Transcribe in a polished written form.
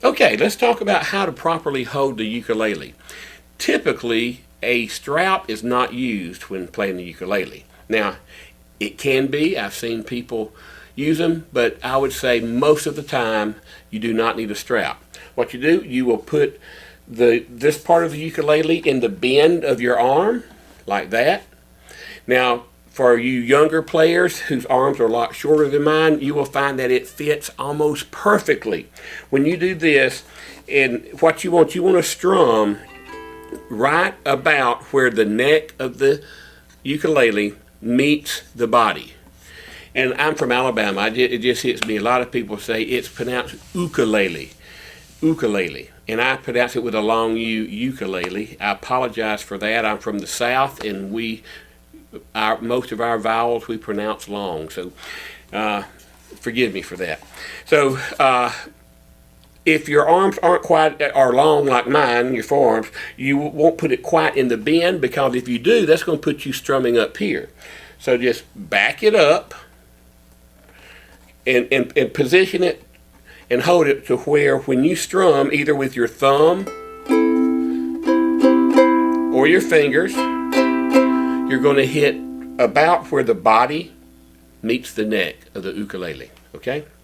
Okay, let's talk about how to properly hold the ukulele. Typically, a strap is not used when playing the ukulele. Now, it can be. I've seen people use them, but I would say most of the time you do not need a strap. What you do, you will put this part of the ukulele in the bend of your arm, like that. Now, for you younger players whose arms are a lot shorter than mine, you will find that it fits almost perfectly. When you do this, and what you want to strum right about where the neck of the ukulele meets the body. And I'm from Alabama. It just hits me. A lot of people say it's pronounced ukulele. Ukulele. And I pronounce it with a long U, ukulele. I apologize for that. I'm from the South, and most of our vowels we pronounce long. So forgive me for that. So if your arms aren't quite are long like mine, your forearms, you won't put it quite in the bend, because if you do, that's going to put you strumming up here. So just back it up and position it and hold it to where when you strum, either with your thumb or your fingers, you're going to hit about where the body meets the neck of the ukulele. Okay?